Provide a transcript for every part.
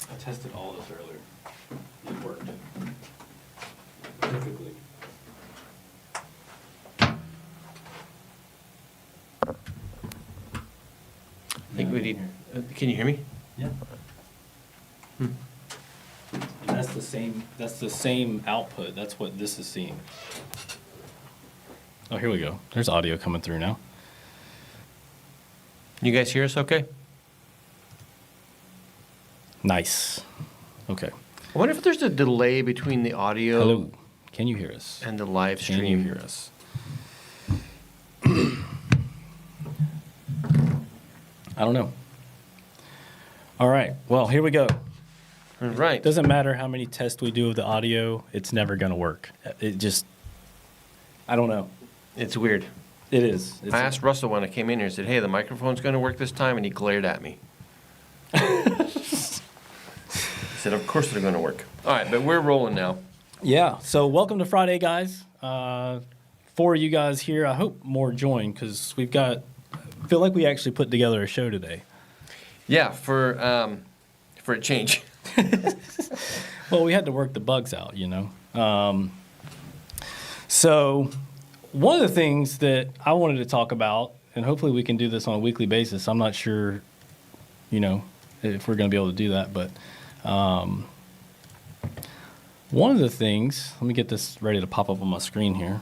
I tested all this earlier. It worked. Perfectly. I think we need. Can you hear me? Yeah. And that's the same. That's the same output. That's what this is seeing. Oh, here we go. There's audio coming through now. You guys hear us okay? Nice. Okay. I wonder if there's a delay between the audio Hello. Can you hear us? and the live stream. Can you hear us? I don't know. All right. Well, here we go. All right. Doesn't matter how many tests we do of the audio, it's never going to work. It just, I don't know. It's weird. It is. I asked Russell when I came in here, I said, hey, the microphone's going to work this time, and he glared at me. He said, of course they're going to work. All right, but we're rolling now. Yeah. So welcome to Friday, guys. For you guys here, I hope more join because we've got, I feel like we actually put together a show today. Yeah, for a change. Well, we had to work the bugs out, you know. So one of the things that I wanted to talk about, and hopefully we can do this on a weekly basis. I'm not sure, you know, if we're going to be able to do that, but one of the things, let me get this ready to pop up on my screen here.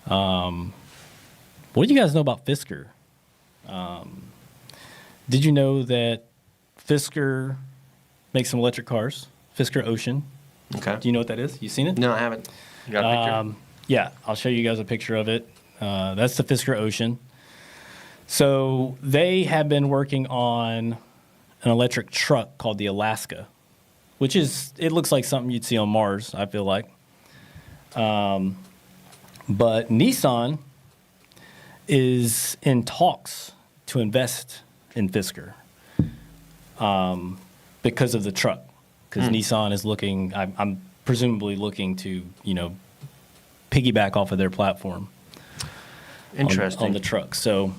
What do you guys know about Fisker? Did you know that Fisker makes some electric cars? Fisker Ocean. Okay. Do you know what that is? You seen it? No, I haven't. You got a picture? Yeah, I'll show you guys a picture of it. That's the Fisker Ocean. So they have been working on an electric truck called the Alaska, which is, it looks like something you'd see on Mars, I feel like. But Nissan is in talks to invest in Fisker because of the truck. Because Nissan is looking, I'm presumably looking to, you know, piggyback off of their platform. Interesting. On the truck. So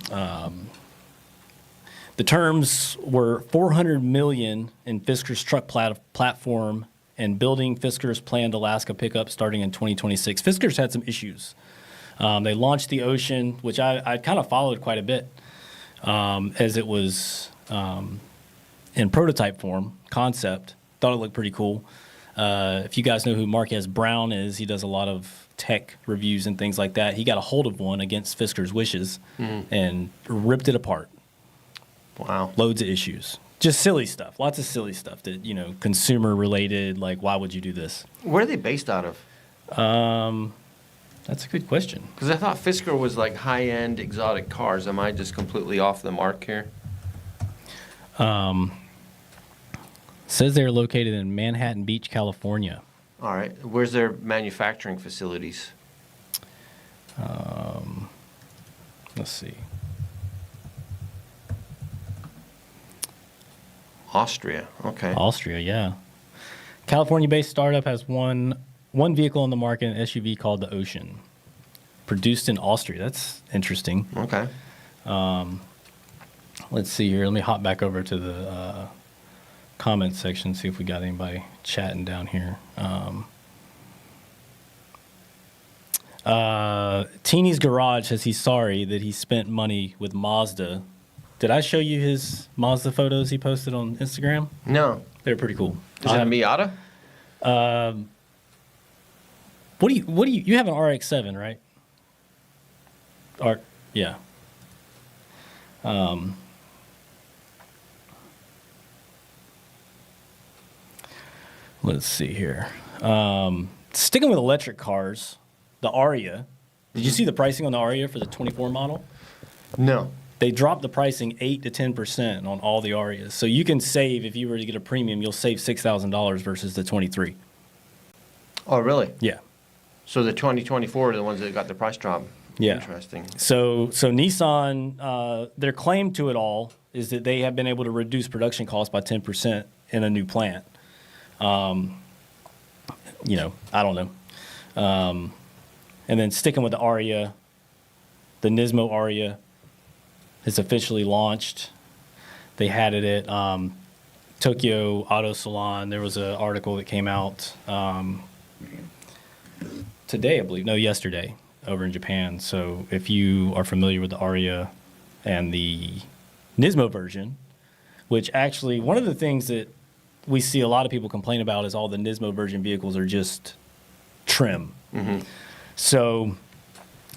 the terms were $400 million in Fisker's truck platform and building Fisker's planned Alaska pickup starting in 2026. Fisker's had some issues. They launched the Ocean, which I kind of followed quite a bit as it was in prototype form, concept. Thought it looked pretty cool. If you guys know who Marquez Brown is, he does a lot of tech reviews and things like that. He got a hold of one against Fisker's wishes and ripped it apart. Wow. Loads of issues. Just silly stuff. Lots of silly stuff that, consumer related. Like, why would you do this? Where are they based out of? That's a good question. Because I thought Fisker was like high-end exotic cars. Am I just completely off the mark here? Says they're located in Manhattan Beach, California. All right. Where's their manufacturing facilities? Let's see. Austria. Okay. Austria, yeah. California-based startup has one vehicle on the market, an SUV called the Ocean. Produced in Austria. That's interesting. Okay. Let's see here. Let me hop back over to the comment section, see if we got anybody chatting down here. Teeny's Garage says he's sorry that he spent money with Mazda. Did I show you his Mazda photos he posted on Instagram? No. They're pretty cool. Is it a Miata? What do you have an RX-7, right? Yeah. Let's see here. Sticking with electric cars, the Aria. Did you see the pricing on the Aria for the 24 model? No. They dropped the pricing 8 to 10% on all the Arias. So you can save, if you were to get a premium, you'll save $6,000 versus the 23. Oh, really? Yeah. So the 2024 are the ones that got the price drop. Yeah. Interesting. So Nissan, their claim to it all is that they have been able to reduce production costs by 10% in a new plant. I don't know. And then sticking with the Aria, the Nismo Aria has officially launched. They had it at Tokyo Auto Salon. There was an article that came out today, I believe. No, yesterday, over in Japan. So if you are familiar with the Aria and the Nismo version, which actually one of the things that we see a lot of people complain about is all the Nismo version vehicles are just trim. Mm-hmm. So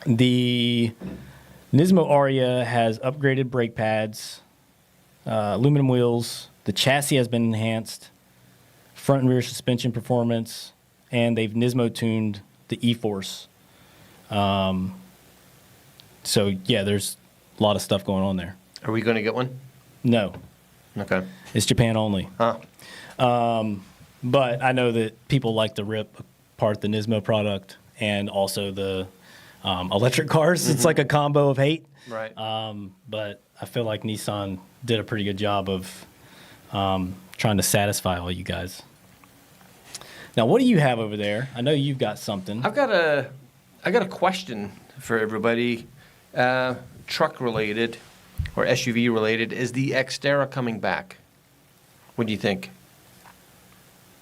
the Nismo Aria has upgraded brake pads, aluminum wheels. The chassis has been enhanced, front and rear suspension performance, and they've Nismo tuned the E-Force. So yeah, there's a lot of stuff going on there. Are we going to get one? No, Okay. it's Japan only. Huh. But I know that people like to rip apart the Nismo product and also the electric cars. Mm-hmm. It's like a combo of hate. Right. But I feel like Nissan did a pretty good job of trying to satisfy all you guys. Now, what do you have over there? I know you've got something. I got a question for everybody, truck related or SUV related. Is the Xterra coming back? What do you think?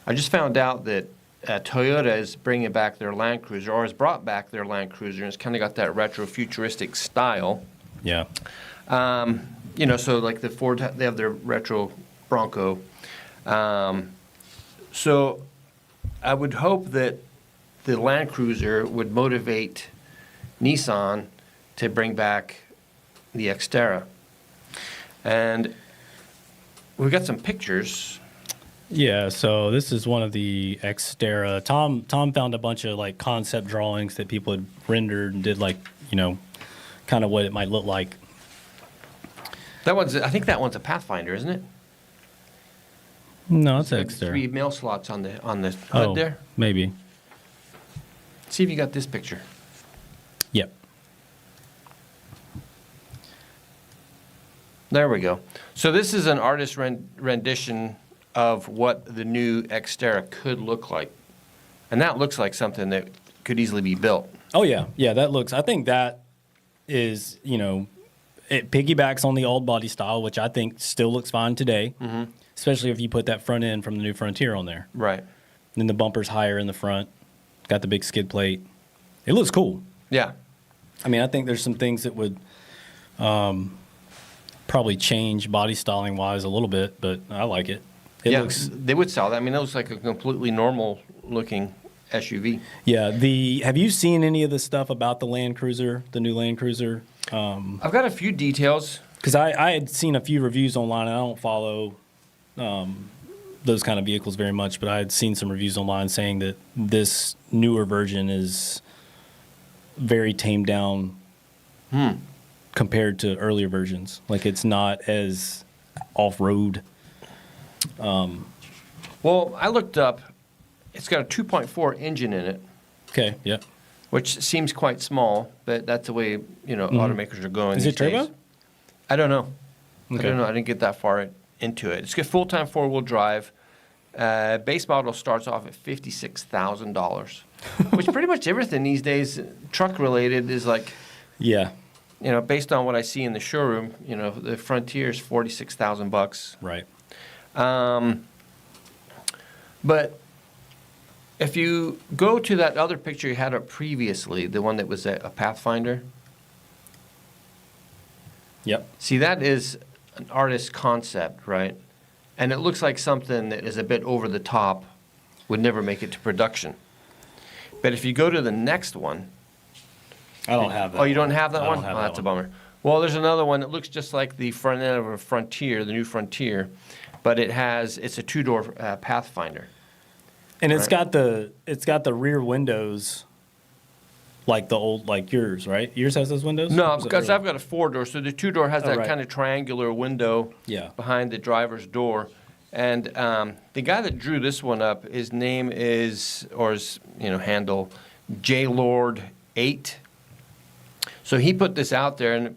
I just found out that Toyota is bringing back their Land Cruiser, or has brought back their Land Cruiser, and it's kind of got that retro futuristic style. Yeah. So like the Ford, they have their retro Bronco. So I would hope that the Land Cruiser would motivate Nissan to bring back the Xterra. And we've got some pictures. Yeah, so this is one of the Xterra. Tom found a bunch of like concept drawings that people had rendered and did like, kind of what it might look like. I think that one's a Pathfinder, isn't it? No, it's Like Xterra. 3 mail slots on the hood there. Maybe. See if you got this picture. Yep. There we go. So this is an artist rendition of what the new Xterra could look like. And that looks like something that could easily be built. Oh, yeah. Yeah, I think that is, it piggybacks on the old body style, which I think still looks fine today, especially if you put that front end from the new Frontier on there. Right. And then the bumper's higher in the front, got the big skid plate. It looks cool. Yeah. I mean, I think there's some things that would probably change body styling wise a little bit, but I like it. It Yeah, looks, they would sell that. I mean, it looks like a completely normal looking SUV. yeah. Have you seen any of the stuff about the Land Cruiser, the new Land Cruiser? I've got a few details. Because I had seen a few reviews online, and I don't follow those kind of vehicles very much, but I had seen some reviews online saying that this newer version is very tamed down compared to earlier versions. Like, it's not as off-road. Well, I looked up. It's got a 2.4 engine in it, Okay, yeah. which seems quite small, but that's the way, automakers are going Is these it turbo? days. I don't know. Okay. I don't know. I didn't get that far into it. It's got full-time four-wheel drive. Base model starts off at $56,000, which pretty much everything these days, truck-related, is like, Yeah, based on what I see in the showroom, the Frontier is $46,000. right. But if you go to that other picture you had up previously, the one that was a Pathfinder, Yep. see, that is an artist's concept, right? And it looks like something that is a bit over the top, would never make it to production. But if you go to the next one, I don't have that. oh, you don't have that I one? don't have Oh, that that's a one. bummer. Well, there's another one that looks just like the front end of a Frontier, the new Frontier, but it's a two-door Pathfinder. And it's Right. got the rear windows like the old, like yours, right? Yours has those windows? No, Is it because really? I've got a four-door, so the two-door has Oh, that right. kind of triangular window Yeah. behind the driver's door. And the guy that drew this one up, his name is, or his handle, JLord8. So he put this out there, and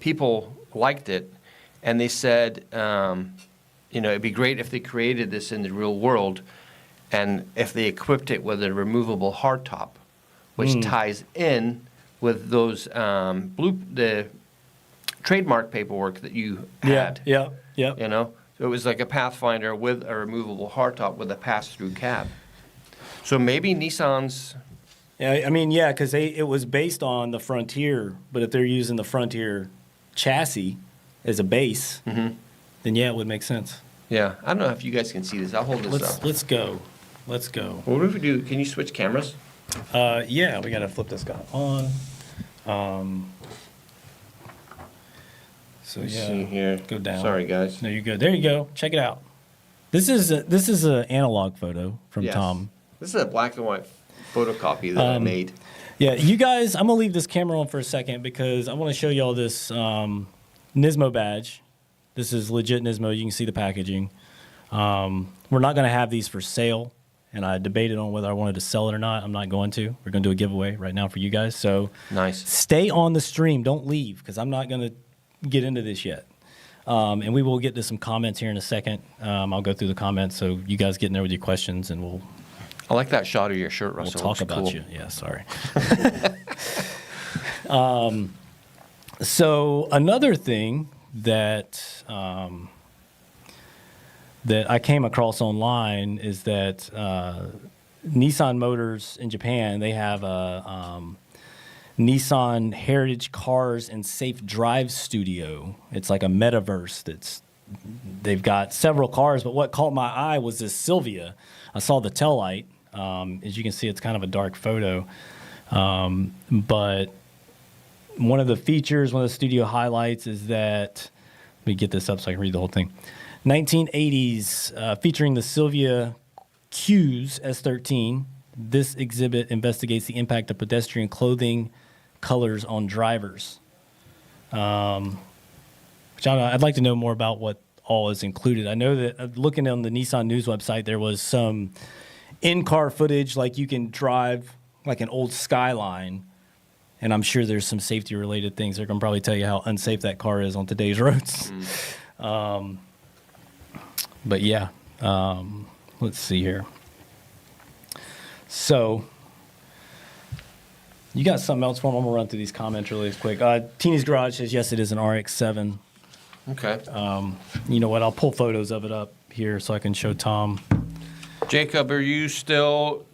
people liked it, and they said, it'd be great if they created this in the real world, and if they equipped it with a removable hardtop, which ties in with those the trademark paperwork that you had. Yeah. So it was like a Pathfinder with a removable hardtop with a pass-through cab. So maybe Nissan's. Yeah, I mean, yeah, because it was based on the Frontier, but if they're using the Frontier chassis as a base, then yeah, it would make sense. Yeah, I don't know if you guys can see this. I'll hold this up. Let's go. Let's go. What if we do? Can you switch cameras? Yeah, we got to flip this guy on. So Let's yeah, see here. go down. Sorry, guys. No, you're good. There you go. Check it out. This is an analog photo from Yes. Tom. This is a black and white photocopy that I made. Yeah, you guys, I'm gonna leave this camera on for a second because I want to show y'all this Nismo badge. This is legit Nismo. You can see the packaging. We're not gonna have these for sale, and I debated on whether I wanted to sell it or not. I'm not going to. We're gonna do a giveaway right now for you guys. So Nice. stay on the stream. Don't leave because I'm not gonna get into this yet. And we will get to some comments here in a second. I'll go through the comments, so you guys get in there with your questions, and we'll I like that shot of your shirt, Russell. talk Looks about cool. you. Yeah, sorry. So another thing that that I came across online is that Nissan Motors in Japan, they have a Nissan Heritage Cars and Safe Drive Studio. It's like a metaverse they've got several cars, but what caught my eye was this Silvia. I saw the taillight. As you can see, it's kind of a dark photo. But one of the features, one of the studio highlights is that, let me get this up so I can read the whole thing. 1980s, featuring the Silvia Q's S13. This exhibit investigates the impact of pedestrian clothing colors on drivers. Which I don't know, I'd like to know more about what all is included. I know that looking on the Nissan News website, there was some in-car footage, like you can drive like an old Skyline, and I'm sure there's some safety-related things. They're going to probably tell you how unsafe that car is on today's roads. But yeah, let's see here. So you got something else for them? I'm going to run through these comments really quick. Teeny's Garage says, yes, it is an RX-7. Okay. You know what? I'll pull photos of it up here so I can show Tom. Jacob, you still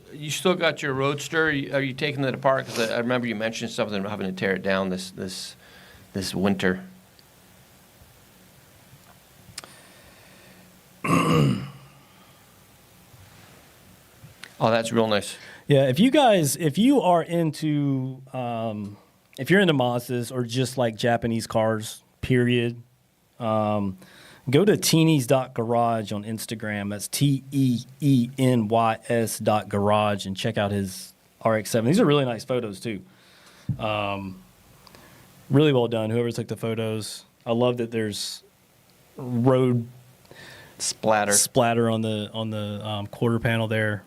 got your Roadster? Are you taking it apart? Because I remember you mentioned something about having to tear it down this winter. Oh, that's real nice. Yeah, if you are into, if you're into Mazdas or just like Japanese cars, period, go to teenies.garage on Instagram. That's TEENYS.garage and check out his RX-7. These are really nice photos too. Really well done. Whoever took the photos. I love that there's road splatter on the quarter panel there.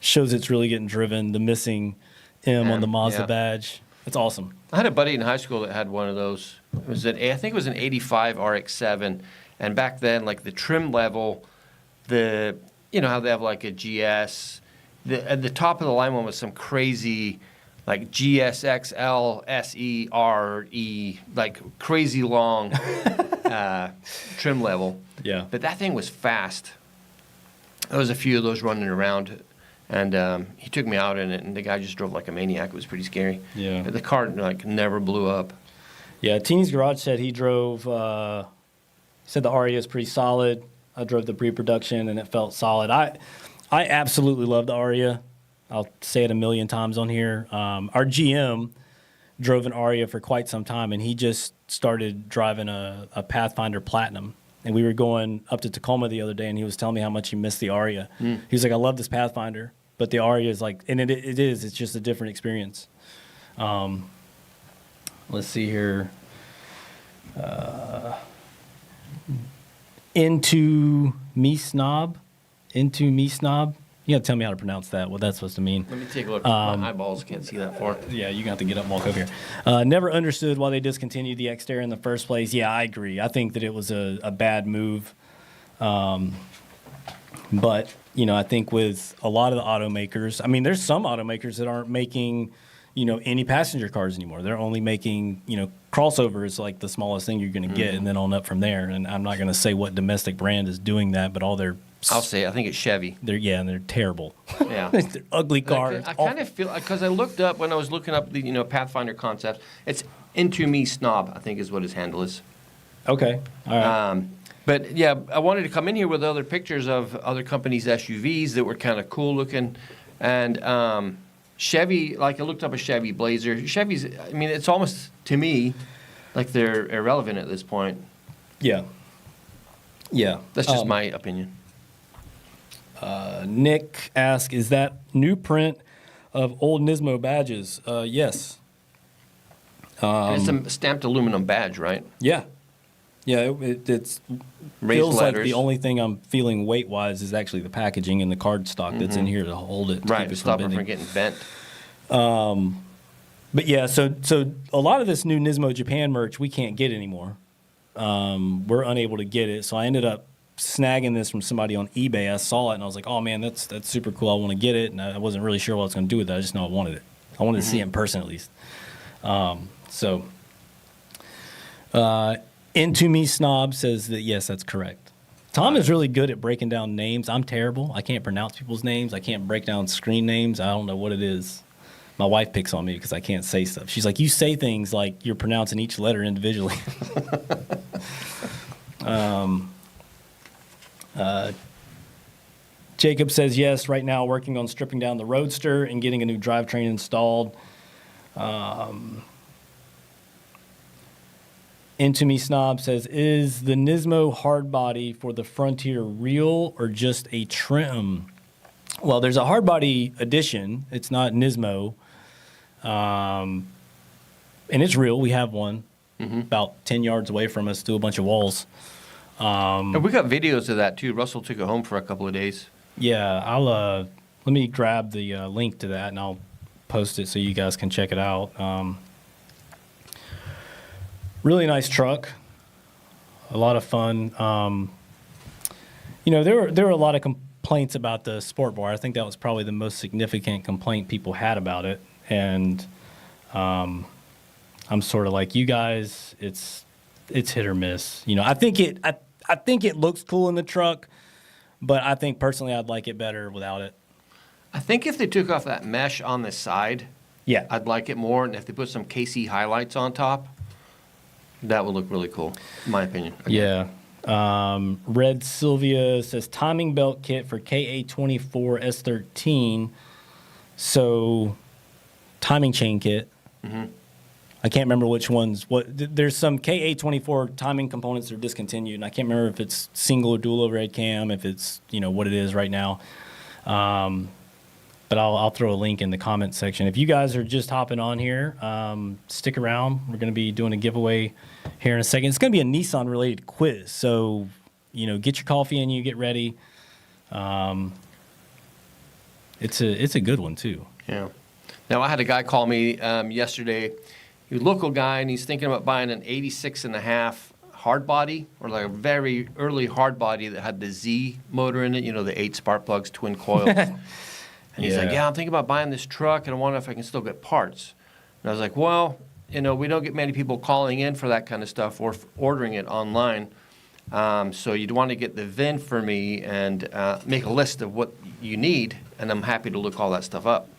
Shows it's really getting driven. The missing M on the Mazda badge. It's awesome. I had a buddy in high school that had one of those. I think it was an 85 RX-7. And back then, like the trim level, you know how they have like a GS. At the top of the line one was some crazy, like GSXL SERE, like crazy long trim level. Yeah. But that thing was fast. There was a few of those running around. And he took me out in it, and the guy just drove like a maniac. It was pretty scary. Yeah. But the car like never blew up. Yeah, Teeny's Garage said he drove, said the Aria is pretty solid. I drove the pre-production, and it felt solid. I absolutely love the Aria. I'll say it a million times on here. Our GM drove an Aria for quite some time, and he just started driving a Pathfinder Platinum. And we were going up to Tacoma the other day, and he was telling me how much he missed the Aria. He was like, I love this Pathfinder, but the Aria is like, and it's just a different experience. Let's see here. Into me snob. You gotta tell me how to pronounce that, what that's supposed to mean. Let me take a look. My eyeballs can't see that far. Yeah, you're going to have to get up and walk over here. Never understood why they discontinued the Xterra in the first place. Yeah, I agree. I think that it was a bad move. But, you know, I think with a lot of the automakers, I mean, there's some automakers that aren't making, you know, any passenger cars anymore. They're only making, you know, crossover is like the smallest thing you're going to get, and then on up from there. And I'm not going to say what domestic brand is doing that, but all their I'll say, I think it's Chevy. And they're terrible. Yeah. They're ugly cars. I kind of feel, because I looked up, when I was looking up the, you know, Pathfinder concepts, it's Into Me Snob, I think is what his handle is. Okay. All right. But yeah, I wanted to come in here with other pictures of other companies' SUVs that were kind of cool looking. And Chevy, like I looked up a Chevy Blazer. Chevy's, I mean, it's almost, to me, like they're irrelevant at this point. Yeah. That's just my opinion. Nick asks, is that new print of old Nismo badges? Yes. And it's a stamped aluminum badge, right? Yeah. Yeah, it's Raised feels like letters. the only thing I'm feeling weight-wise is actually the packaging and the card stock that's in here to hold it. To Right, keep it stop it bending. from getting bent. But yeah, so a lot of this new Nismo Japan merch we can't get anymore. We're unable to get it, so I ended up snagging this from somebody on eBay. I saw it and I was like, "Oh man, that's super cool. I want to get it." And I wasn't really sure what I was going to do with it. I just know I wanted it. I wanted to see it in person at least. Into Me Snob says that yes, that's correct. Tom is really good at breaking down names. I'm terrible. I can't pronounce people's names. I can't break down screen names. I don't know what it is. My wife picks on me because I can't say stuff. She's like, "You say things like you're pronouncing each letter individually." Jacob says yes, right now working on stripping down the Roadster and getting a new drivetrain installed. Into Me Snob says, is the Nismo hard body for the Frontier real or just a trim? Well, there's a hard body edition. It's not Nismo. And it's real. We have one about 10 yards away from us through a bunch of walls. And we got videos of that too. Russell took it home for a couple of days. Yeah, I'll let me grab the link to that and I'll post it so you guys can check it out. Really nice truck, a lot of fun. You know, there were a lot of complaints about the Sport Bar. I think that was probably the most significant complaint people had about it, and I'm sort of like you guys. It's hit or miss. You know, I think it looks cool in the truck. But I think personally I'd like it better without it. I think if they took off that mesh on the side, Yeah. I'd like it more. And if they put some KC highlights on top, that would look really cool, in my opinion. Yeah. Red Sylvia says timing belt kit for KA24 S13. So timing chain kit. I can't remember which ones. There's some KA24 timing components that are discontinued, and I can't remember if it's single or dual overhead cam, if it's what it is right now. But I'll throw a link in the comment section. If you guys are just hopping on here, stick around. We're going to be doing a giveaway here in a second. It's going to be a Nissan related quiz, so get your coffee in you, get ready. It's a good one too. Yeah. Now, I had a guy call me yesterday. He's a local guy, and he's thinking about buying an 86.5 hard body, or like a very early hard body that had the Z motor in it, the 8 spark plugs, twin coils. And he's like, I'm thinking about buying this truck, and I wonder if I can still get parts. And I was like, well, we don't get many people calling in for that kind of stuff or ordering it online. So you'd want to get the VIN for me and make a list of what you need, and I'm happy to look all that stuff up.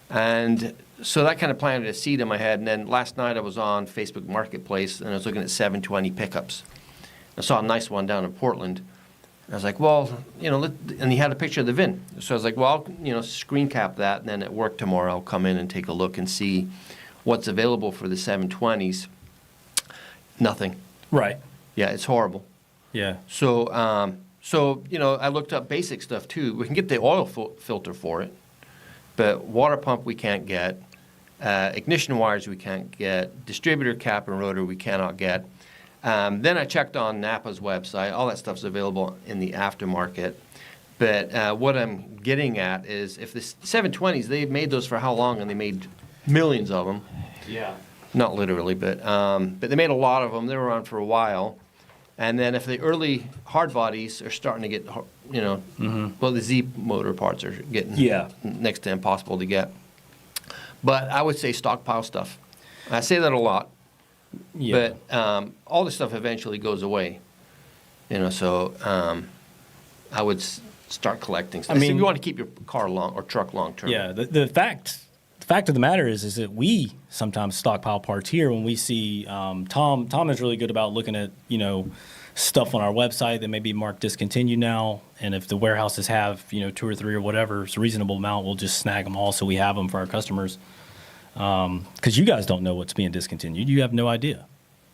And so that kind of planted a seed in my head. And then last night I was on Facebook Marketplace, and I was looking at 720 pickups. I saw a nice one down in Portland. I was like, well, and he had a picture of the VIN. So I was like, well, I'll, screen cap that, and then at work tomorrow I'll come in and take a look and see what's available for the 720s. Nothing. Right. Yeah, it's horrible. Yeah. So, I looked up basic stuff too. We can get the oil filter for it, but water pump we can't get. Ignition wires we can't get. Distributor cap and rotor we cannot get. Then I checked on Napa's website. All that stuff's available in the aftermarket. But what I'm getting at is if the 720s, they made those for how long? And they made millions of them. Yeah. Not literally, but they made a lot of them. They were around for a while. And then if the early hard bodies are starting to get, well, the Z motor parts are getting next to impossible to get. But I would say stockpile stuff. I say that a lot. Yeah. But all this stuff eventually goes away. So I would start collecting stuff. I mean, if you want to keep your car or truck long term. Yeah. The fact of the matter is that we sometimes stockpile parts here when we see Tom is really good about looking at stuff on our website that may be marked discontinued now, and if the warehouses have 2 or 3 or whatever, it's a reasonable amount, we'll just snag them all so we have them for our customers. Because you guys don't know what's being discontinued, you have no idea.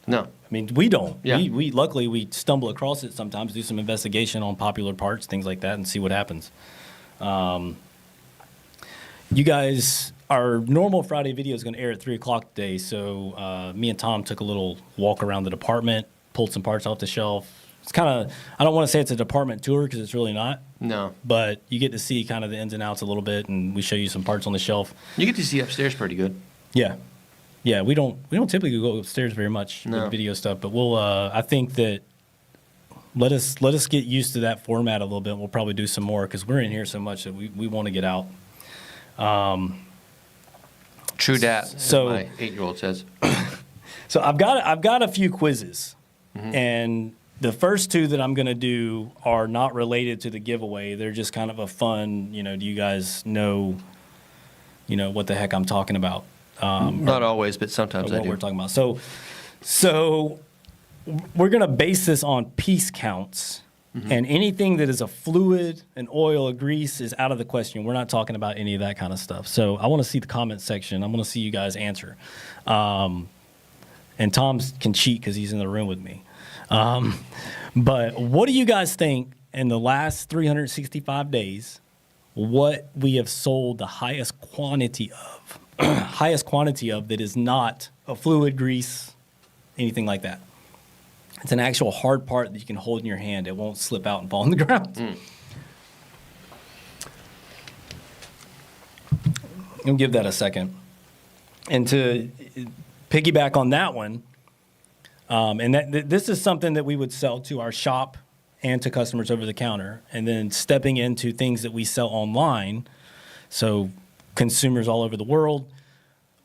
No, I mean we don't. Yeah. We luckily we stumble across it sometimes, do some investigation on popular parts, things like that, and see what happens. You guys. Our normal Friday video is going to air at 3 o'clock today, so me and Tom took a little walk around the department, pulled some parts off the shelf. It's kind of, I don't want to say it's a department tour because it's really not. No. But you get to see kind of the ins and outs a little bit, and we show you some parts on the shelf. You get to see upstairs pretty good. Yeah. Yeah, we don't typically go upstairs very much with video stuff, but we'll, I think that let us get used to that format a little bit. We'll probably do some more because we're in here so much that we want to get out. True dat, so, my 8-year-old says. So I've got a few quizzes, and the first 2 that I'm going to do are not related to the giveaway. They're just kind of a fun, do you guys know what the heck I'm talking about? Not always, but sometimes I do. What we're talking about. So we're going to base this on piece counts. And anything that is a fluid, an oil, a grease is out of the question. We're not talking about any of that kind of stuff. So I want to see the comment section. I want to see you guys answer. And Tom can cheat because he's in the room with me. But what do you guys think in the last 365 days, what we have sold the highest quantity of? That is not a fluid, grease, anything like that. It's an actual hard part that you can hold in your hand. It won't slip out and fall on the ground. I'll give that a second. And to piggyback on that one, and this is something that we would sell to our shop and to customers over the counter, and then stepping into things that we sell online, so consumers all over the world,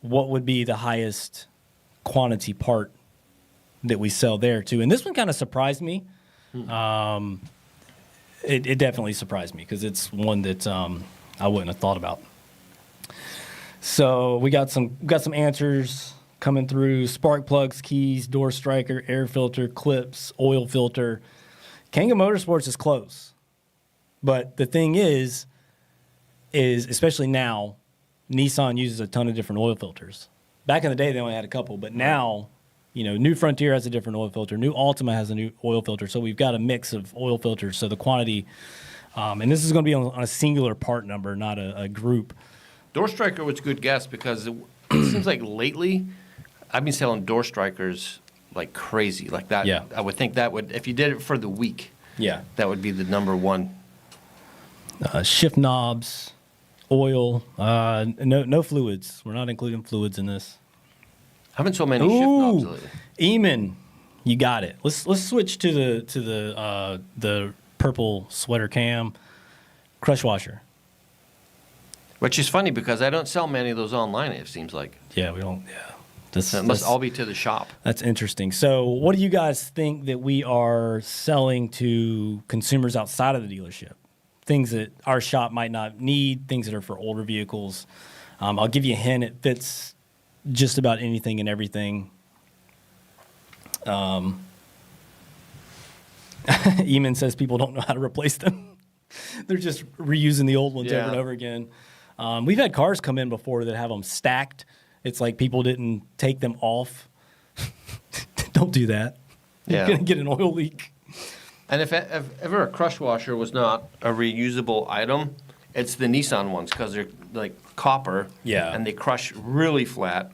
what would be the highest quantity part that we sell there too? And this one kind of surprised me. It definitely surprised me because it's one that I wouldn't have thought about. So we got some answers coming through, spark plugs, keys, door striker, air filter, clips, oil filter. Kanga Motorsports is close. But the thing is especially now, Nissan uses a ton of different oil filters. Back in the day, they only had a couple, but now, New Frontier has a different oil filter. New Altima has a new oil filter. So we've got a mix of oil filters. So the quantity, and this is going to be on a singular part number, not a group. Door striker was a good guess because it seems like lately I've been selling door strikers like crazy. Like that, Yeah. I would think that would, if you did it for the week, Yeah. that would be the number one. Shift knobs, oil, no fluids. We're not including fluids in this. Haven't so many shift knobs lately. Eamon, you got it. Let's switch to the purple sweater cam crush washer. Which is funny because I don't sell many of those online, it seems like. Yeah, we don't. Yeah, It must all be to the shop. That's interesting. So, what do you guys think that we are selling to consumers outside of the dealership? Things that our shop might not need, things that are for older vehicles. I'll give you a hint. It fits just about anything and everything. Eamon says people don't know how to replace them. They're just reusing the old ones over and over again. We've had cars come in before that have them stacked. It's like people didn't take them off. Don't do that. You're going to get an oil leak. And if ever a crush washer was not a reusable item, it's the Nissan ones because they're like copper. Yeah. And they crush really flat.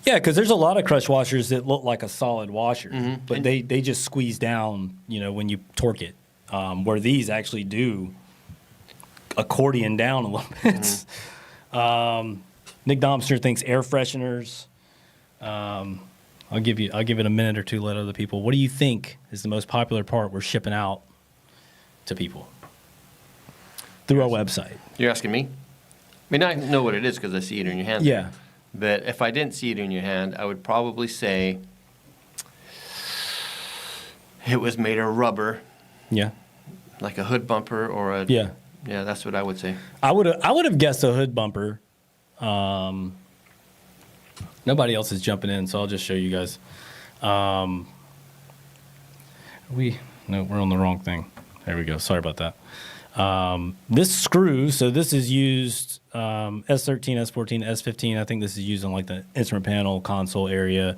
Yeah, because there's a lot of crush washers that look like a solid washer, but they just squeeze down, when you torque it. Where these actually do accordion down a little bit. Nick Domster thinks air fresheners. I'll give it a minute or two. Let other people. What do you think is the most popular part we're shipping out to people through our website? You're asking me? I mean, I know what it is because I see it in your hand. Yeah. But if I didn't see it in your hand, I would probably say it was made of rubber, Yeah. like a hood bumper or a. Yeah. Yeah, that's what I would say. I would have guessed a hood bumper. Nobody else is jumping in, so I'll just show you guys. No, we're on the wrong thing. There we go. Sorry about that. This screw, so this is used S13, S14, S15. I think this is used on like the instrument panel console area.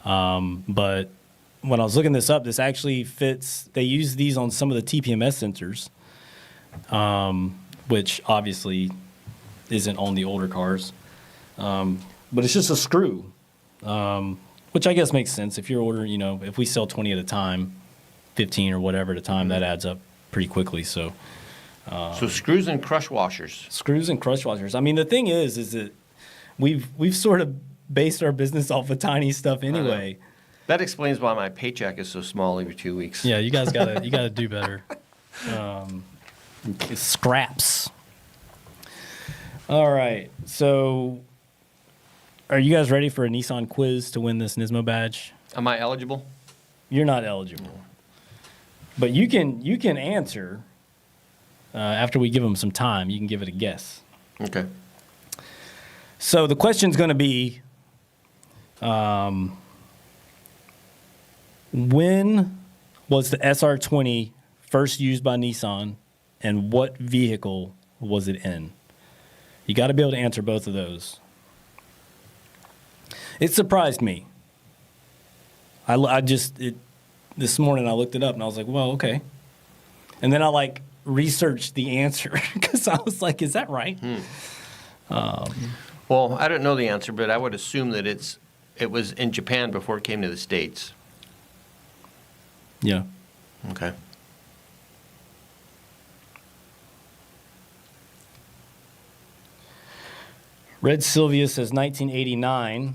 But when I was looking this up, this actually fits. They use these on some of the TPMS sensors, which obviously isn't on the older cars. But it's just a screw, which I guess makes sense. If you're ordering, if we sell 20 at a time, 15 or whatever at a time, that adds up pretty quickly. So Screws and crush washers. Screws and crush washers. I mean, the thing is that we've sort of based our business off of tiny stuff anyway. That explains why my paycheck is so small every 2 weeks. Yeah, you guys gotta do better. Scraps. All right, so are you guys ready for a Nissan quiz to win this Nismo badge? Am I eligible? You're not eligible, but you can answer after we give them some time. You can give it a guess. Okay. So the question's going to be, when was the SR20 first used by Nissan, and what vehicle was it in? You got to be able to answer both of those. It surprised me. This morning I looked it up and I was like, well, okay. And then I researched the answer because I was like, is that right? Well, I don't know the answer, but I would assume that it was in Japan before it came to the States. Yeah. Okay. Red Sylvia says 1989,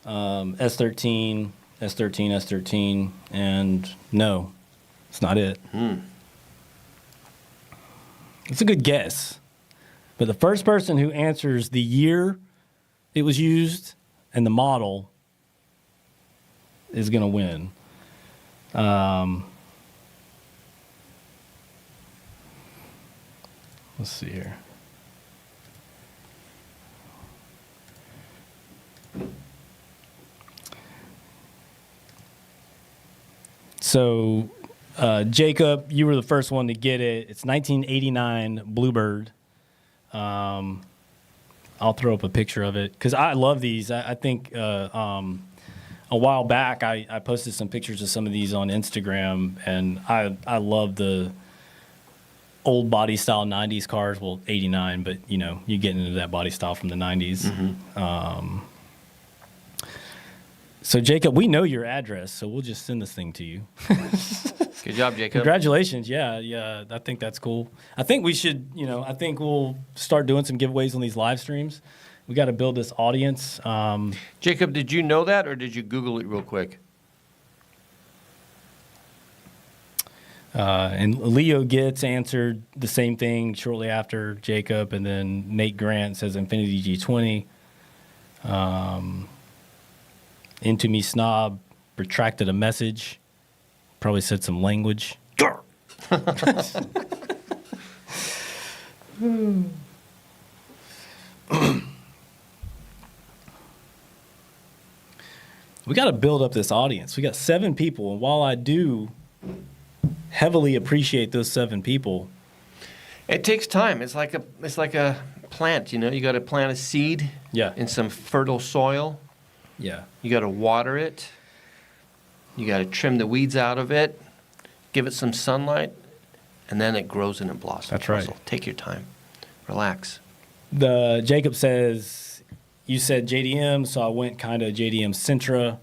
S13, S13, S13, and no, it's not it. It's a good guess. But the first person who answers the year it was used and the model is going to win. Let's see here. So, Jacob, you were the first one to get it. It's 1989 Bluebird. I'll throw up a picture of it because I love these. I think a while back I posted some pictures of some of these on Instagram, and I love the old body style 90s cars. Well, 89, but you know, you get into that body style from the 90s. So, Jacob, we know your address, so we'll just send this thing to you. Good job, Jacob. Congratulations. Yeah. I think that's cool. I think we should, I think we'll start doing some giveaways on these live streams. We got to build this audience. Jacob, did you know that, or did you Google it real quick? And Leo Getz answered the same thing shortly after Jacob, and then Nate Grant says Infiniti G20. Into Me Snob retracted a message. Probably said some language. We got to build up this audience. We got 7 people, and while I do heavily appreciate those 7 people, It takes time. It's like a plant, you know. You got to plant a seed in some fertile soil. yeah, You got to water it. You got to trim the weeds out of it, give it some sunlight, and then it grows and it blossoms. That's right. So take your time. Relax. the Jacob says you said JDM, so I went kind of JDM Sentra.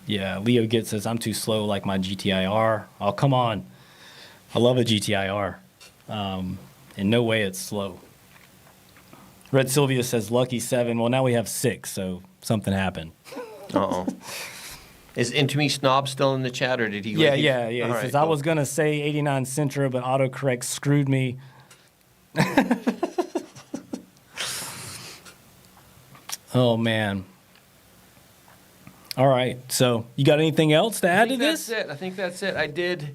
Yeah, Leo Git says I'm too slow like my GTIR. Oh, come on. I love a GTIR. In no way it's slow. Red Sylvia says lucky 7. Well, now we have 6, so something happened. Uh-oh. Is Into Me Snob still in the chat, or did he Yeah. leave? He All right, says I cool. was going to say 89 Sentra, but autocorrect screwed me. Oh, man. All right. So you got anything else to add to this? That's it. I think that's it. I did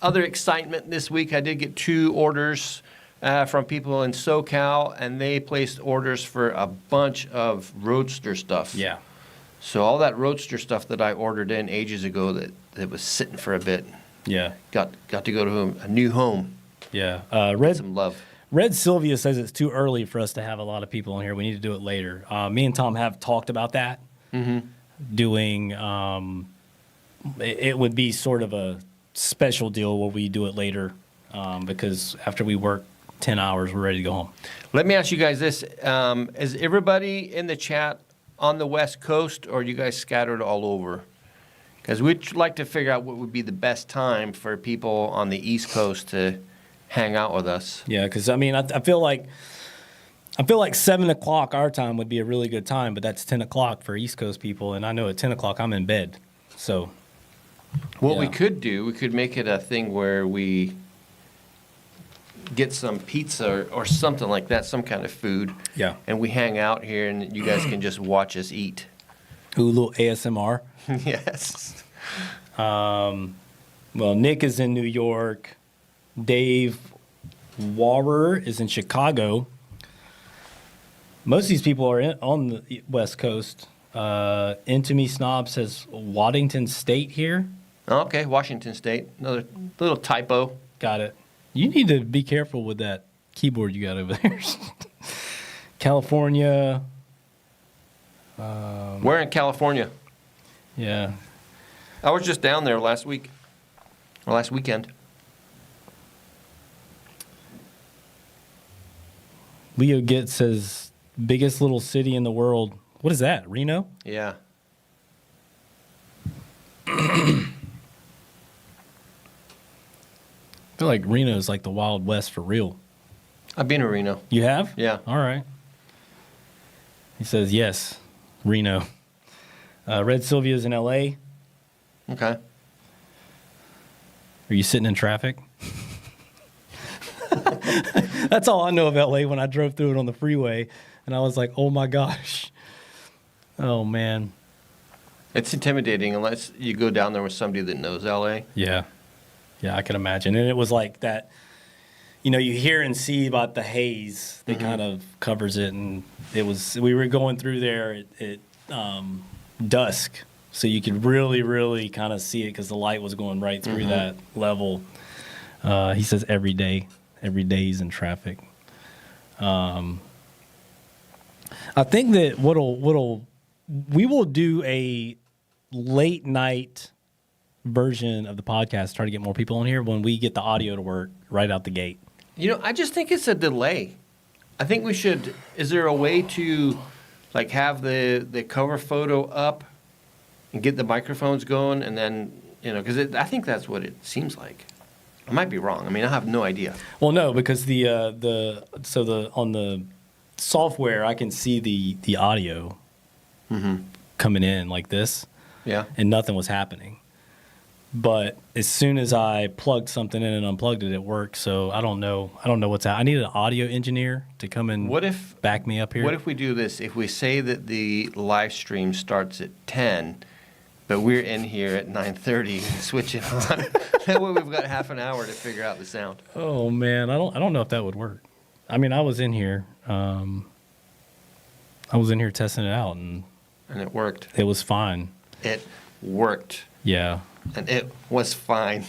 other excitement this week. I did get 2 orders from people in SoCal, and they placed orders for a bunch of Roadster stuff. Yeah. So all that Roadster stuff that I ordered in ages ago that was sitting for a bit Yeah. got to go to a new home. Yeah. Some love. Red Sylvia says it's too early for us to have a lot of people on here. We need to do it later. Me and Tom have talked about that. Mm-hmm. Doing it would be sort of a special deal where we do it later because after we work 10 hours, we're ready to go home. Let me ask you guys this. Is everybody in the chat on the West Coast, or are you guys scattered all over? Because we'd like to figure out what would be the best time for people on the East Coast to hang out with us. Yeah, because I mean, I feel like 7 o'clock our time would be a really good time, but that's 10 o'clock for East Coast people, and I know at 10 o'clock I'm in bed. So What we Yeah. could do, we could make it a thing where we get some pizza or something like that, some kind of food. Yeah. And we hang out here, and you guys can just watch us eat. ooh, a little ASMR. Yes. Well, Nick is in New York. Dave Warrer is in Chicago. Most of these people are on the West Coast. Into Me Snob says Waddington State here. Okay, Washington State. Another little typo. Got it. You need to be careful with that keyboard you got over there. California. We're in California. Yeah. I was just down there last week, or last weekend. Leo Git says biggest little city in the world. What is that? Reno? Yeah. I feel like Reno is like the Wild West for real. I've been to Reno. You have? Yeah. All right. He says yes, Reno. Red Sylvia's in L.A. Okay. Are you sitting in traffic? That's all I know of L.A. when I drove through it on the freeway, and I was like, oh my gosh. Oh, man. It's intimidating unless you go down there with somebody that knows LA. Yeah. Yeah, I can imagine. And it was like that, you know, you hear and see about the haze that kind of covers it. And it was, we were going through there at dusk. so you could really, really kind of see it because the light was going right through that level. He says every day he's in traffic. I think that we will do a late night version of the podcast, try to get more people on here when we get the audio to work right out the gate. I just think it's a delay. I think we should, is there a way to like have the cover photo up and get the microphones going and then, because I think that's what it seems like. I might be wrong. I mean, I have no idea. Well, no, because on the software, I can see the audio coming in like this. Yeah. And nothing was happening. But as soon as I plugged something in and unplugged it, it worked. So I don't know what's happening. I need an audio engineer to come and back me up here. What if we do this? If we say that the live stream starts at 10, but we're in here at 9:30 and switch it on. That way we've got half an hour to figure out the sound. Oh man, I don't know if that would work. I mean, I was in here testing it out and it worked. It was fine. It worked. Yeah. And it was fine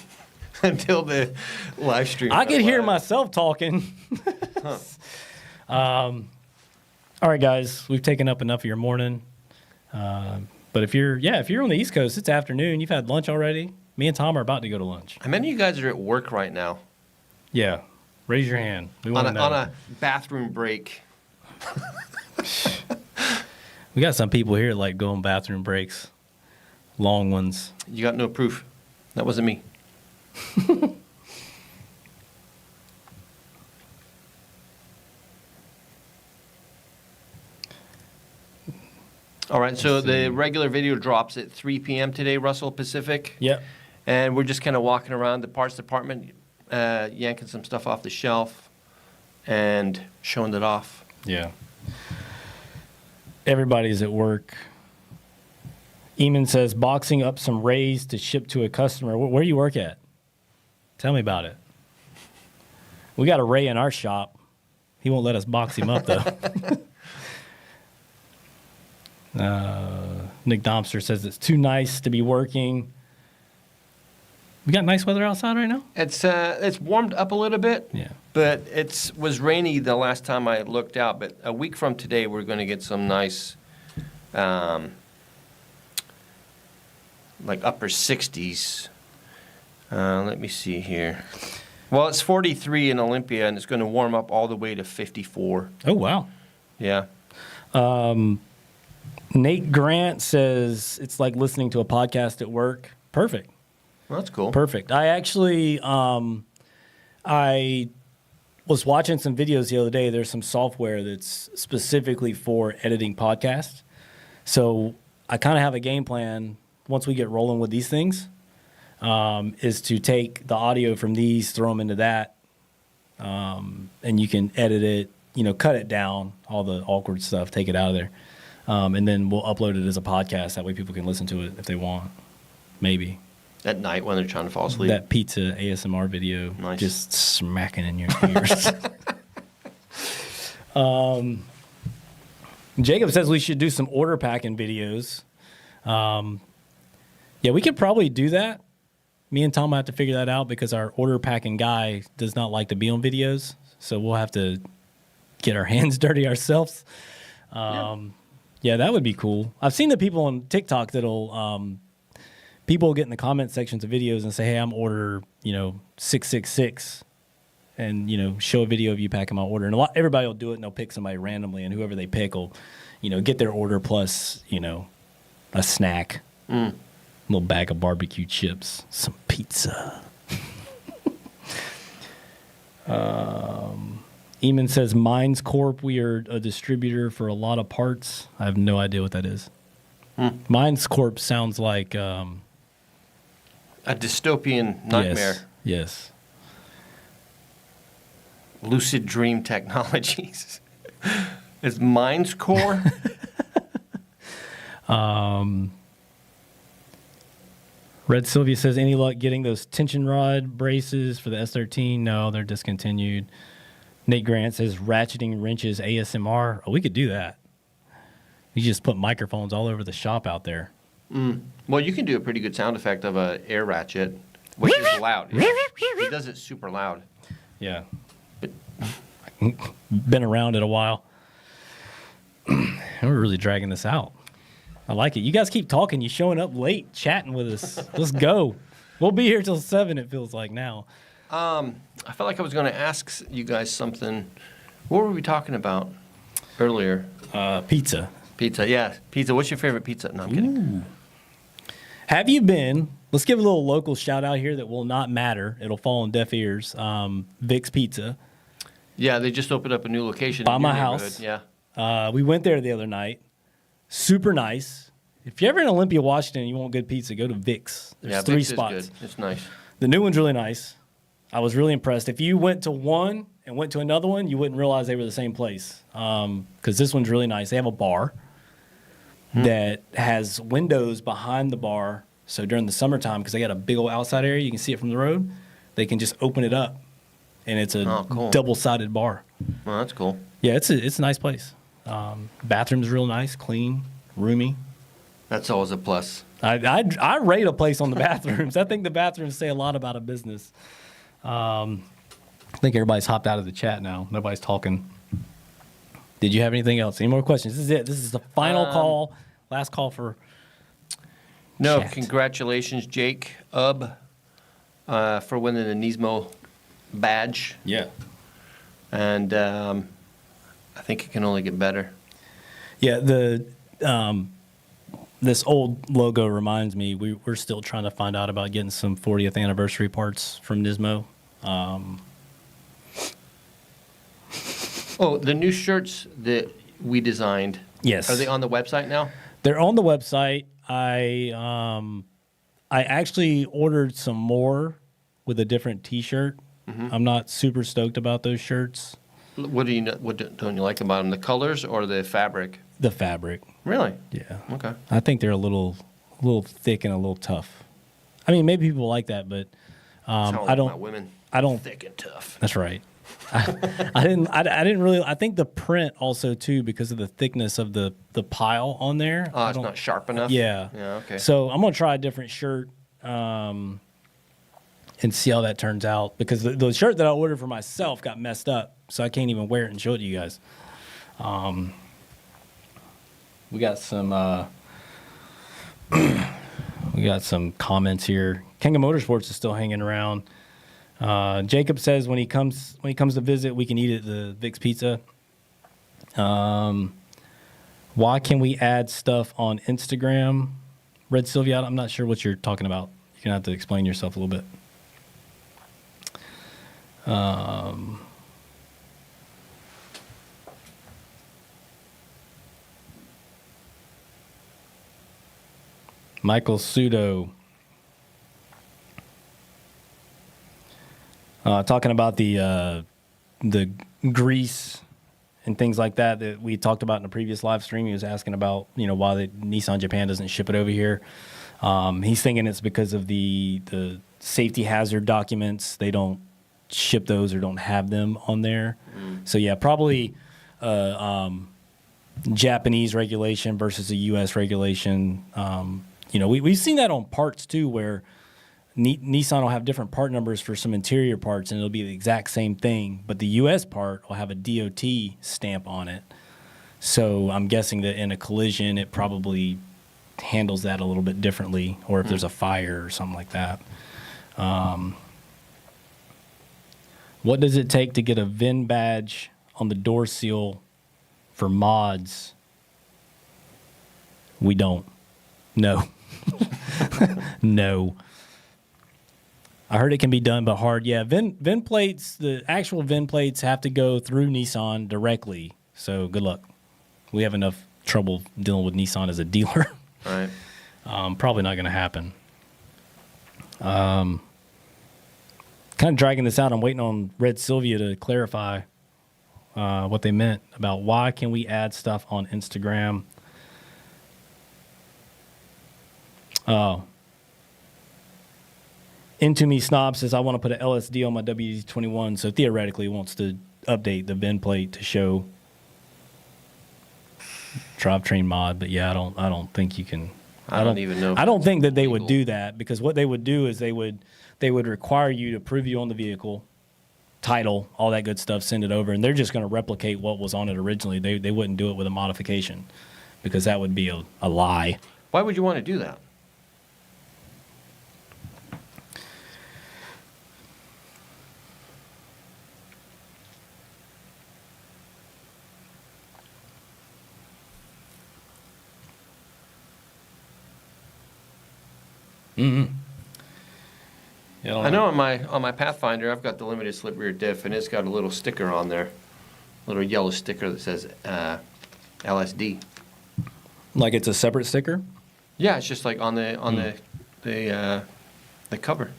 until the live stream. I could hear myself talking. All right, guys, we've taken up enough of your morning. But if you're on the East Coast, it's afternoon. You've had lunch already. Me and Tom are about to go to lunch. How many of you guys are at work right now? Yeah. Raise your hand. We want to know. On a bathroom break. We got some people here that like go on bathroom breaks. Long ones. You got no proof. That wasn't me. All right, so the regular video drops at 3 p.m. today, Russell, Pacific. Yep. And we're just kind of walking around the parts department, yanking some stuff off the shelf and showing it off. Yeah. Everybody's at work. Eamon says, boxing up some rays to ship to a customer. Where do you work at? Tell me about it. We got a ray in our shop. He won't let us box him up, though. Nick Domster says it's too nice to be working. We got nice weather outside right now? It's warmed up a little bit. Yeah. But it was rainy the last time I looked out. But a week from today, we're going to get some nice... like upper 60s. Let me see here. Well, it's 43 in Olympia, and it's going to warm up all the way to 54. Oh, wow. Yeah. Nate Grant says it's like listening to a podcast at work. Perfect. Well, that's cool. Perfect. I actually, I was watching some videos the other day. There's some software that's specifically for editing podcasts. So I kind of have a game plan once we get rolling with these things, is to take the audio from these, throw them into that, and you can edit it, cut it down, all the awkward stuff, take it out of there. And then we'll upload it as a podcast. That way people can listen to it if they want. Maybe. At night when they're trying to fall asleep. That pizza ASMR video, nice. Just smacking in your ears. Jacob says we should do some order packing videos. Yeah, we could probably do that. Me and Tom have to figure that out because our order packing guy does not like to be on videos. So we'll have to get our hands dirty ourselves. Yeah, that would be cool. I've seen the people on TikTok that'll people get in the comment sections of videos and say, "Hey, I'm order 666," and show a video of you packing my order. And everybody will do it, and they'll pick somebody randomly, and whoever they pick will get their order plus a snack, a little bag of barbecue chips, some pizza. Eamon says, Mines Corp, we are a distributor for a lot of parts. I have no idea what that is. Mines Corp sounds like... a dystopian nightmare. Yes. Lucid Dream Technologies. It's Mines Core? Red Sylvia says, any luck getting those tension rod braces for the S13? No, they're discontinued. Nate Grant says, ratcheting wrenches ASMR. Oh, we could do that. You just put microphones all over the shop out there. Well, you can do a pretty good sound effect of a air ratchet, which is loud. Yeah. He does it super loud. Yeah. But Been around it a while. We're really dragging this out. I like it. You guys keep talking. You showing up late, chatting with us. Let's go. We'll be here till 7, it feels like now. I felt like I was going to ask you guys something. What were we talking about earlier? Pizza. Pizza, yeah. Pizza. What's your favorite pizza? No, I'm kidding. Have you been? Let's give a little local shout out here that will not matter. It'll fall on deaf ears. Vic's Pizza. Yeah, they just opened up a new location By in my your house. neighborhood. Yeah. We went there the other night. Super nice. If you're ever in Olympia, Washington, and you want good pizza, go to Vic's. There's Yeah, 3 Vic's spots. is good. It's nice. The new one's really nice. I was really impressed. If you went to one and went to another one, you wouldn't realize they were the same place. Because this one's really nice. They have a bar that has windows behind the bar. So during the summertime, because they got a big old outside area, you can see it from the road. They can just open it up, and it's a cool. double-sided bar. Well, that's cool. Yeah, it's a nice place. Bathroom's real nice, clean, roomy. That's always a plus. I rate a place on the bathrooms. I think the bathrooms say a lot about a business. I think everybody's hopped out of the chat now. Nobody's talking. Did you have anything else? Any more questions? This is it. This is the final call. Last call for No, chat. congratulations, Jake Ubb, for winning the Nismo badge. Yeah. And I think it can only get better. Yeah, this old logo reminds me, we're still trying to find out about getting some 40th anniversary parts from Nismo. Oh, the new shirts that we designed. Yes. Are they on the website now? They're on the website. I actually ordered some more with a different T-shirt. I'm not super stoked about those shirts. What don't you like about them? The colors or the fabric? The fabric. Really? Yeah. Okay. I think they're a little thick and a little tough. I mean, maybe people like that, but I don't. About women. I don't. Thick and tough. That's right. I didn't really. I think the print also too, because of the thickness of the pile on there. Oh, it's not sharp enough. Yeah. Yeah. Okay. So I'm gonna try a different shirt and see how that turns out, because the shirt that I ordered for myself got messed up, so I can't even wear it and show it to you guys. We got some comments here. King of Motorsports is still hanging around. Jacob says when he comes to visit, we can eat at the Vic's Pizza. Why can we add stuff on Instagram? Red Sylvia, I'm not sure what you're talking about. You're gonna have to explain yourself a little bit. Michael Sudo talking about the grease and things like that we talked about in a previous live stream. He was asking about why the Nissan Japan doesn't ship it over here. He's thinking it's because of the safety hazard documents. They don't ship those or don't have them on there. So yeah, probably Japanese regulation versus a U.S. regulation. We've seen that on parts too, where Nissan will have different part numbers for some interior parts, and it'll be the exact same thing, but the U.S. part will have a DOT stamp on it. So I'm guessing that in a collision, it probably handles that a little bit differently, or if there's a fire or something like that. What does it take to get a VIN badge on the door seal for mods? We don't. No. No. I heard it can be done, but hard. Yeah, VIN plates, the actual VIN plates have to go through Nissan directly. So good luck. We have enough trouble dealing with Nissan as a dealer. Right. Probably not going to happen. Kind of dragging this out. I'm waiting on Red Sylvia to clarify what they meant about why can we add stuff on Instagram. Oh. Into Me Snob says, I want to put an LSD on my WD-21, so theoretically wants to update the VIN plate to show drivetrain mod, but yeah, I don't think you can I don't even know if I don't think that they legal. would do that, because what they would do is they would require you to prove you own the vehicle, title, all that good stuff, send it over, and they're just going to replicate what was on it originally. They wouldn't do it with a modification, because that would be a lie. Why would you want to do that? Yeah, I know on my Pathfinder, I've got the limited slip rear diff, and it's got a little sticker on there, a little yellow sticker that says LSD. Like it's a separate sticker. Yeah, it's just like on the cover.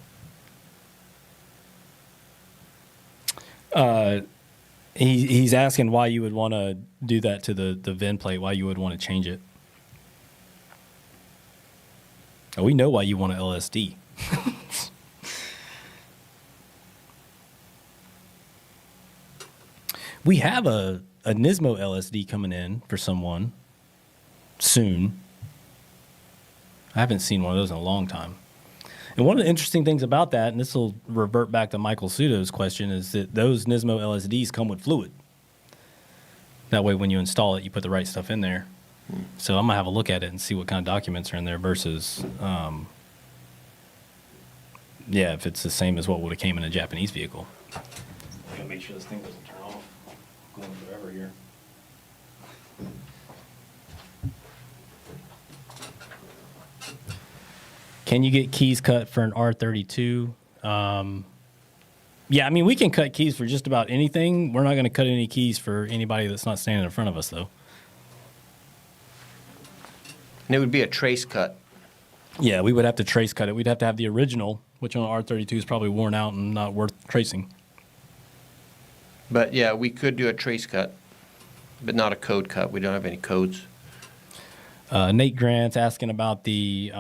He's asking why you would want to do that to the VIN plate, why you would want to change it. Oh, we know why you want an LSD. We have a Nismo LSD coming in for someone soon. I haven't seen one of those in a long time. And one of the interesting things about that, and this will revert back to Michael Sudo's question, is that those Nismo LSDs come with fluid. That way, when you install it, you put the right stuff in there. So I'm going to have a look at it and see what kind of documents are in there versus, if it's the same as what would have came in a Japanese vehicle. I got to make sure this thing doesn't turn off. I'm going forever here. Can you get keys cut for an R32? Yeah, I mean, we can cut keys for just about anything. We're not going to cut any keys for anybody that's not standing in front of us, though. And it would be a trace cut. Yeah, we would have to trace cut it. We'd have to have the original, which on an R32 is probably worn out and not worth tracing. But yeah, we could do a trace cut, but not a code cut. We don't have any codes. Nate Grant's asking about the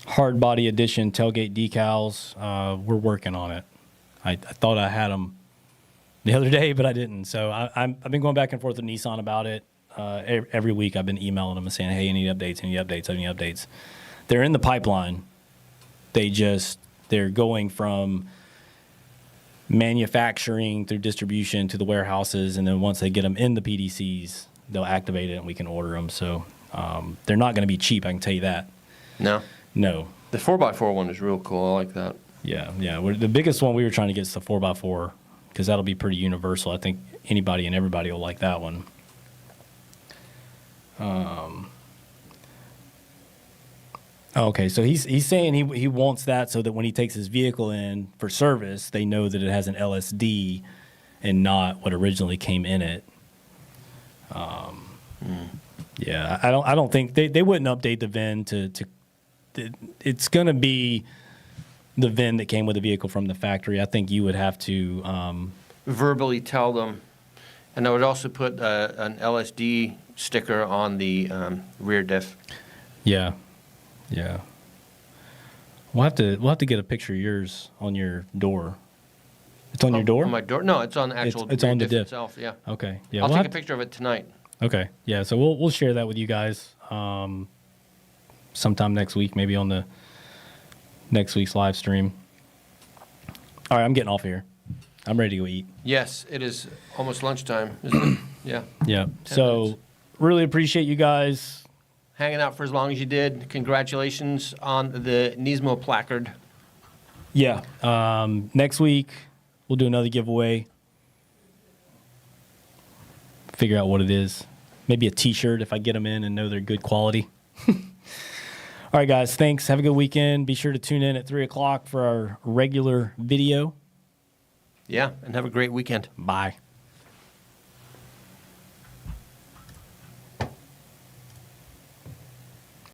hard body edition tailgate decals. We're working on it. I thought I had them the other day, but I didn't. So I've been going back and forth with Nissan about it. Every week I've been emailing them and saying, hey, any updates? They're in the pipeline. They're going from manufacturing through distribution to the warehouses, and then once they get them in the PDCs, they'll activate it and we can order them. So they're not going to be cheap, I can tell you that. No? No. The 4x4 one is real cool. I like that. Yeah. The biggest one we were trying to get is the 4x4, because that'll be pretty universal. I think anybody and everybody will like that one. Okay, so he's saying he wants that so that when he takes his vehicle in for service, they know that it has an LSD and not what originally came in it. Yeah, I don't think they wouldn't update the VIN to it's going to be the VIN that came with the vehicle from the factory. I think you would have to Verbally tell them. And I would also put an LSD sticker on the rear diff. Yeah. We'll have to get a picture of yours on your door. It's on your door? On my door? No, it's on the actual It's rear on the diff diff itself, yeah. Okay. Yeah. I'll we'll take have a picture of it tonight. Okay. Yeah. So we'll share that with you guys sometime next week, maybe on the next week's live stream. All right, I'm getting off here. I'm ready to go eat. Yes, it is almost lunchtime, isn't it? Yeah. Yeah. 10 So minutes. really appreciate you guys. Hanging out for as long as you did. Congratulations on the Nismo placard. Yeah. Next week we'll do another giveaway. Figure out what it is. Maybe a T-shirt if I get them in and know they're good quality. All right, guys. Thanks. Have a good weekend. Be sure to tune in at 3 o'clock for our regular video. Yeah, and have a great weekend. Bye.